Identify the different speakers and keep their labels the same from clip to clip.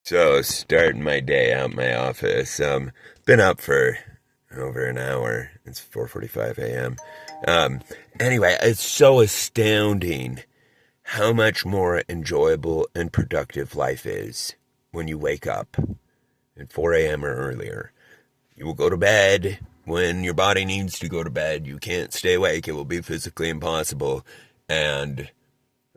Speaker 1: So, starting my day out in my office. Been up for over an hour. It's 4:45 a.m. Um, anyway, it's so astounding how much more enjoyable and productive life is when you wake up at 4 a.m. or earlier. You will go to bed when your body needs to go to bed. You can't stay awake. It will be physically impossible. And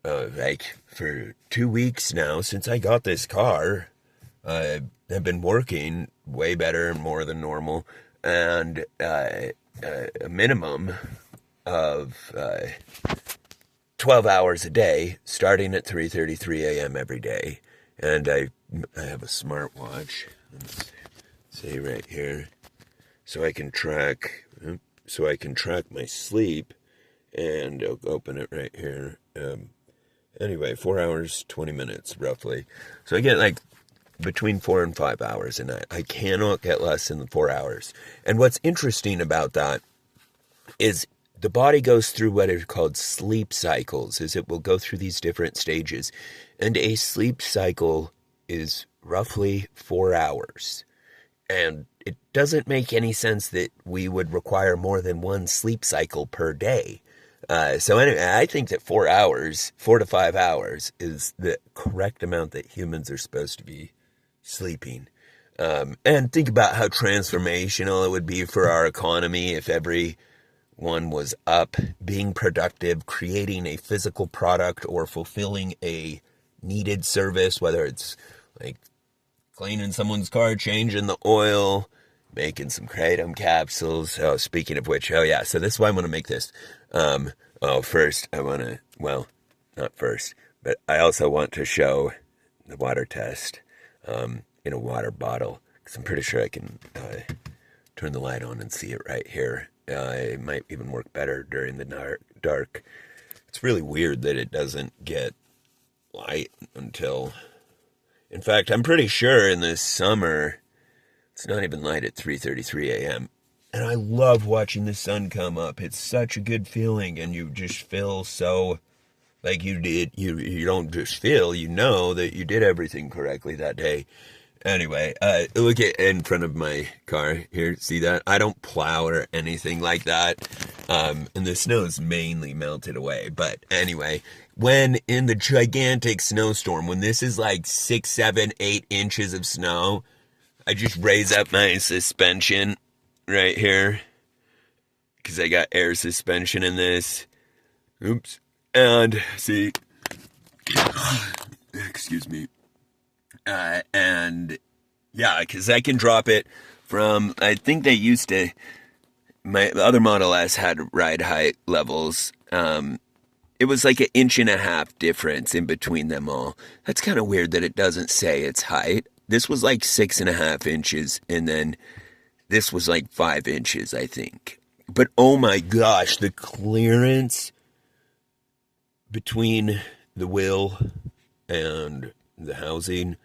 Speaker 1: like for 2 weeks now since I got this car, I have been working way better and more than normal, and a minimum of 12 hours a day, starting at 3:33 a.m. every day. And I have a smartwatch. Let's see right here, so I can track my sleep, and I'll open it right here. Anyway, 4 hours 20 minutes roughly. So I get like between 4 and 5 hours a night. I cannot get less than 4 hours. And what's interesting about that is the body goes through what are called sleep cycles, is it will go through these different stages. And a sleep cycle is roughly 4 hours. And it doesn't make any sense that we would require more than one sleep cycle per day. So anyway, I think that 4 hours, 4 to 5 hours, is the correct amount that humans are supposed to be sleeping. And think about how transformational it would be for our economy if everyone was up, being productive, creating a physical product or fulfilling a needed service, whether it's like cleaning someone's car, changing the oil, making some kratom capsules. Oh, speaking of which, oh yeah, so this is why I want to make this. First, I want to, well, not first, but I also want to show the water test in a water bottle, because I'm pretty sure I can turn the light on and see it right here. It might even work better during the dark. It's really weird that it doesn't get light until, in fact, I'm pretty sure in the summer, it's not even light at 3:33 a.m. And I love watching the sun come up. It's such a good feeling, and you just feel so like you don't just feel, you know that you did everything correctly that day. Anyway, look at in front of my car here. See that? I don't plow or anything like that. And the snow is mainly melted away. But anyway, when in the gigantic snowstorm, when this is like 6, 7, 8 inches of snow, I just raise up my suspension right here, because I got air suspension in this. Oops. And see, excuse me. And yeah, because I can drop it from, I think they used to, my other Model S had ride height levels. It was like 1.5 inches difference in between them all. That's kind of weird that it doesn't say its height. This was like 6.5 inches, and then this was like 5 inches, I think. But oh my gosh, the clearance between the wheel and the housing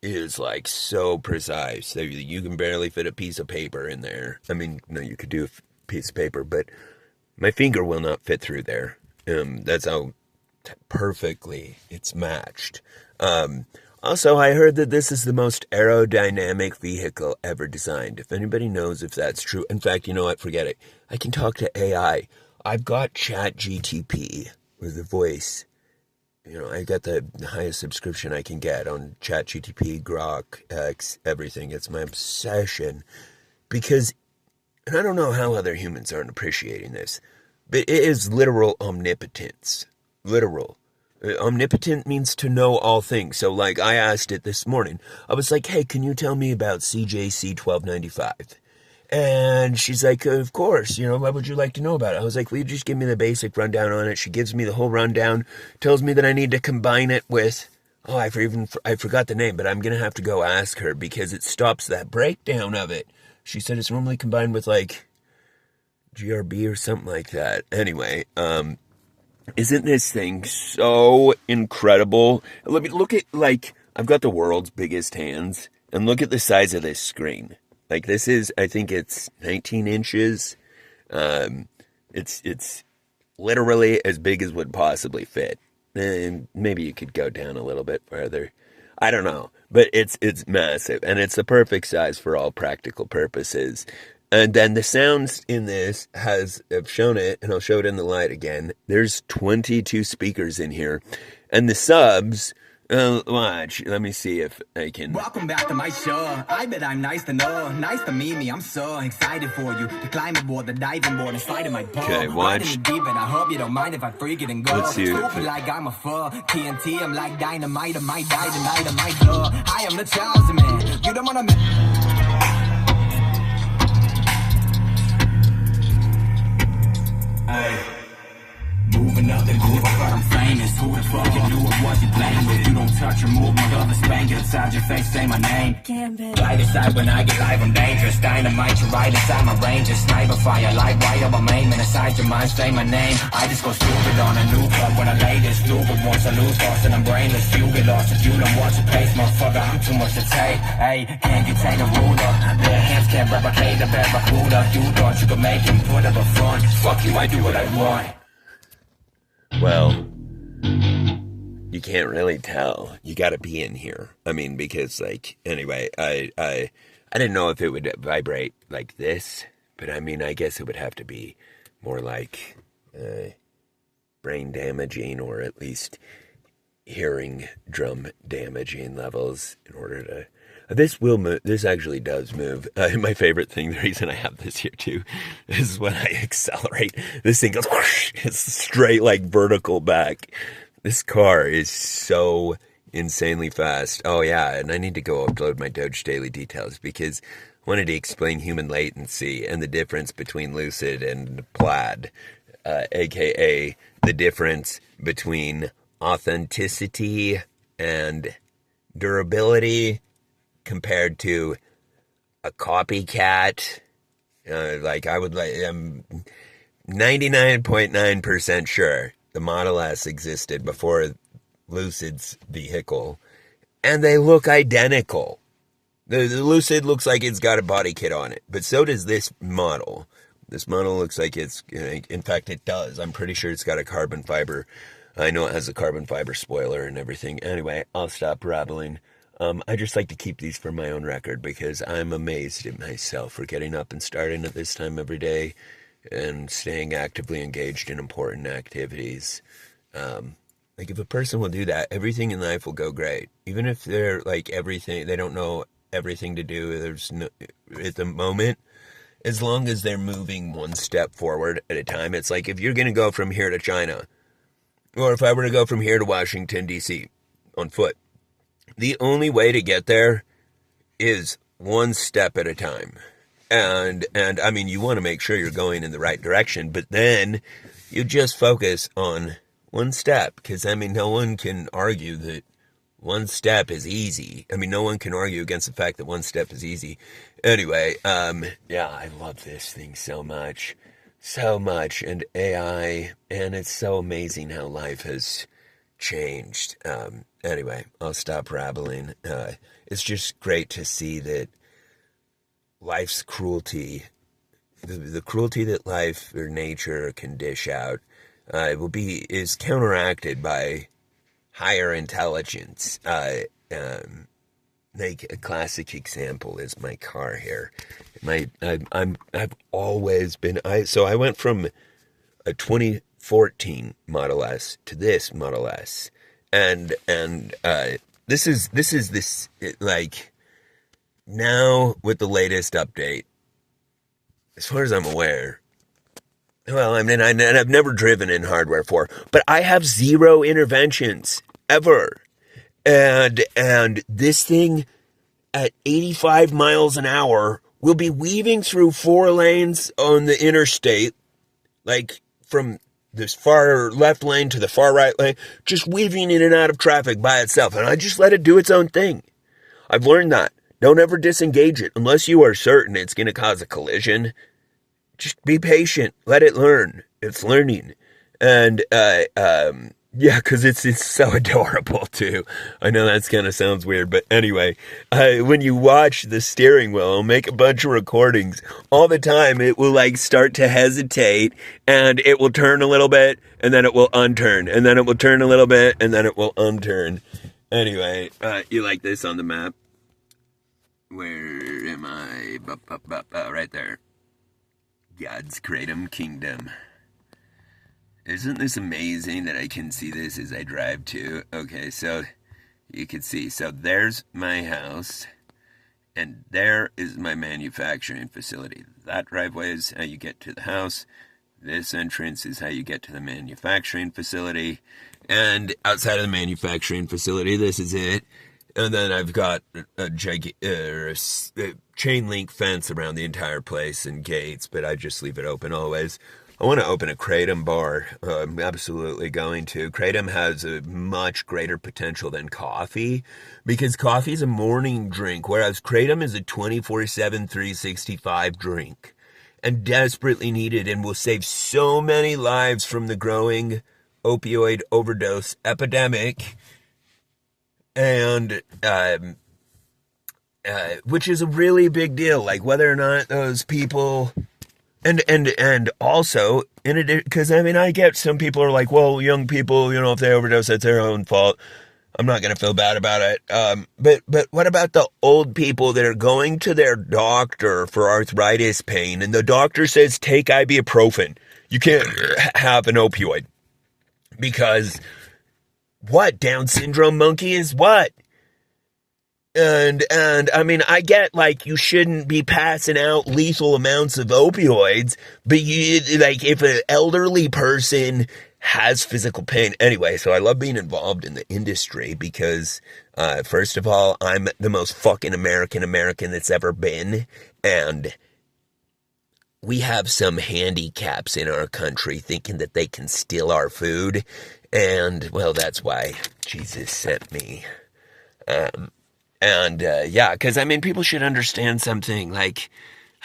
Speaker 1: is like so precise that you can barely fit a piece of paper in there. I mean, no, you could do a piece of paper, but my finger will not fit through there. That's how perfectly it's matched. Also, I heard that this is the most aerodynamic vehicle ever designed. If anybody knows if that's true. In fact, you know what? Forget it. I can talk to AI. I've got Chat GTP with a voice. You know, I got the highest subscription I can get on Chat GTP, Grok, X, everything. It's my obsession. Because, and I don't know how other humans aren't appreciating this, but it is literal omnipotence. Literal. Omnipotent means to know all things. So, like, I asked it this morning. I was like, hey, can you tell me about CJC 1295? And she's like, of course, what would you like to know about it? I was like, will you just give me the basic rundown on it? She gives me the whole rundown, tells me that I need to combine it with, I forgot the name, but I'm going to have to go ask her, because it stops that breakdown of it. She said it's normally combined with, like, GRB or something like that. Anyway, isn't this thing so incredible? Look at, like, I've got the world's biggest hands, and look at the size of this screen. Like, this is, I think it's 19 inches. It's literally as big as would possibly fit. And maybe you could go down a little bit further. I don't know, but it's massive, and it's the perfect size for all practical purposes. And then the sounds in this I've shown it, and I'll show it in the light again. There's 22 speakers in here, and the subs. Watch. Let me see if I can.
Speaker 2: Welcome back to my show. I bet I'm nice to know. Nice to meet me. I'm so excited for you. The climbing board, the diving board, and sliding my pole.
Speaker 1: Okay, watch.
Speaker 2: Riding the deep, and I hope you don't mind if I freak it and go.
Speaker 1: Let's see.
Speaker 2: Stupid like I'm a fool. TNT, I'm like dynamite. I might die tonight. I might go. I am the chosen man. You don't wanna. Hey. Moving up the groove, I thought I'm famous. Who the fuck you knew it was you playing with? You don't touch or move, my love is spank it inside your face, say my name. Light aside when I get live, I'm dangerous. Dynamite, you're right inside my range. A sniper fire, light right up, I'm aiming inside your mind, say my name. I just go stupid on a new club when I lay this stupid. Once I lose lost and I'm brainless, you get lost if you don't watch your pace, motherfucker. I'm too much to take. Hey, can't you take a ruler? Their hands can't replicate the barracuda. You thought you could make him put up a front. Fuck you, I do what I want.
Speaker 1: Well, you can't really tell. You got to be in here. I mean, because anyway, I didn't know if it would vibrate like this, but I mean, I guess it would have to be more like brain damaging, or at least hearing drum damaging levels in order to. This will move. This actually does move. My favorite thing, the reason I have this here too, is when I accelerate, this thing goes whoosh, it's straight like vertical back. This car is so insanely fast. Oh yeah, and I need to go upload my Doge daily details because I wanted to explain human latency and the difference between Lucid and Plaid, aka the difference between authenticity and durability compared to a copycat. I'm 99.9% sure the Model S existed before Lucid's vehicle, and they look identical. The Lucid looks like it's got a body kit on it, but so does this model. This model looks like it's, in fact it does. I'm pretty sure it's got a carbon fiber. I know it has a carbon fiber spoiler and everything. Anyway, I'll stop rambling. I just like to keep these for my own record because I'm amazed at myself for getting up and starting at this time every day and staying actively engaged in important activities. If a person will do that, everything in life will go great. Even if they're everything, they don't know everything to do. There's no, at the moment, as long as they're moving one step forward at a time. It's like if you're going to go from here to China, or if I were to go from here to Washington, D.C. on foot, the only way to get there is one step at a time. And I mean, you want to make sure you're going in the right direction, but then you just focus on one step. Because, I mean, no one can argue that one step is easy. I mean, no one can argue against the fact that one step is easy. Anyway, yeah, I love this thing so much. So much. And AI, and it's so amazing how life has changed. Anyway, I'll stop rambling. It's just great to see that life's cruelty, the cruelty that life or nature can dish out, is counteracted by higher intelligence. Like a classic example is my car here. I've always been. So I went from a 2014 Model S to this Model S. And this is now with the latest update, as far as I'm aware. Well, I mean, I've never driven in hardware 4, but I have 0 interventions ever. And this thing at 85 miles an hour will be weaving through 4 lanes on the interstate, like from this far left lane to the far right lane, just weaving in and out of traffic by itself. And I just let it do its own thing. I've learned that. Don't ever disengage it unless you are certain it's going to cause a collision. Just be patient. Let it learn. It's learning. And, yeah, because it's so adorable, too. I know that's kind of sounds weird, but anyway, when you watch the steering wheel, I'll make a bunch of recordings. All the time, it will, start to hesitate, and it will turn a little bit, and then it will unturn, and then it will turn a little bit, and then it will unturn. Anyway, you like this on the map? Where am I? Right there. God's Kratom Kingdom. Isn't this amazing that I can see this as I drive too? Okay, so you can see. So there's my house, and there is my manufacturing facility. That driveway is how you get to the house. This entrance is how you get to the manufacturing facility. And outside of the manufacturing facility, this is it. And then I've got a chain link fence around the entire place and gates, but I just leave it open always. I want to open a Kratom bar. I'm absolutely going to. Kratom has a much greater potential than coffee because coffee is a morning drink, whereas Kratom is a 24/7, 365 drink and desperately needed and will save so many lives from the growing opioid overdose epidemic. And which is a really big deal, like whether or not those people, and also in addition, because I mean, I get some people are like, well, young people, you know, if they overdose, that's their own fault. I'm not gonna feel bad about it. But what about the old people that are going to their doctor for arthritis pain, and the doctor says take ibuprofen? You can't have an opioid because. What? Down syndrome monkey is what? And I mean, I get like you shouldn't be passing out lethal amounts of opioids, but you like if an elderly person has physical pain. Anyway, so I love being involved in the industry because first of all, I'm the most fucking American that's ever been, and we have some handicaps in our country thinking that they can steal our food. And, well, that's why Jesus sent me. Yeah, because, I mean, people should understand something, like,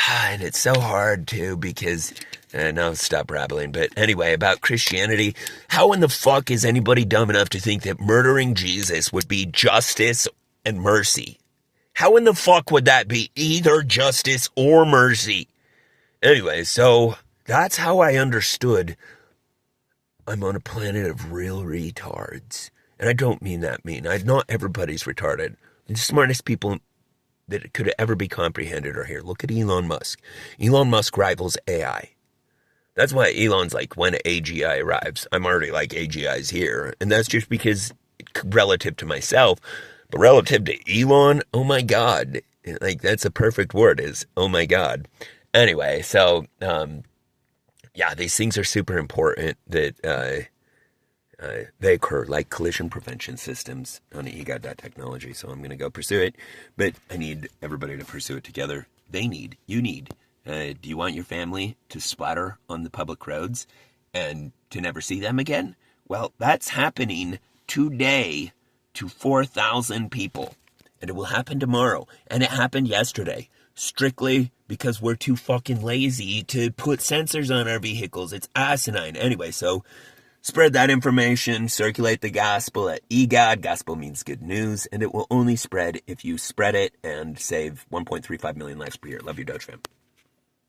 Speaker 1: and it's so hard, too, because, no, stop rambling, but anyway, about Christianity, how in the fuck is anybody dumb enough to think that murdering Jesus would be justice and mercy? How in the fuck would that be either justice or mercy? Anyway, so that's how I understood I'm on a planet of real retards. And I don't mean that mean. Not everybody's retarded. The smartest people that could ever be comprehended are here. Look at Elon Musk. Elon Musk rivals AI. That's why Elon's like, when AGI arrives, I'm already like, AGI's here. And that's just because, relative to myself, but relative to Elon, oh my God. Like, that's a perfect word, is, oh my God. Anyway, so, yeah, these things are super important that they occur, like collision prevention systems. Honey, he got that technology, so I'm going to go pursue it. But I need everybody to pursue it together. You need. Do you want your family to splatter on the public roads and to never see them again? Well, that's happening today to 4,000 people. And it will happen tomorrow. And it happened yesterday. Strictly because we're too fucking lazy to put sensors on our vehicles. It's asinine. Anyway, so spread that information, circulate the gospel at EGOD. Gospel means good news, and it will only spread if you spread it and save 1.35 million lives per year. Love you, Doge fam.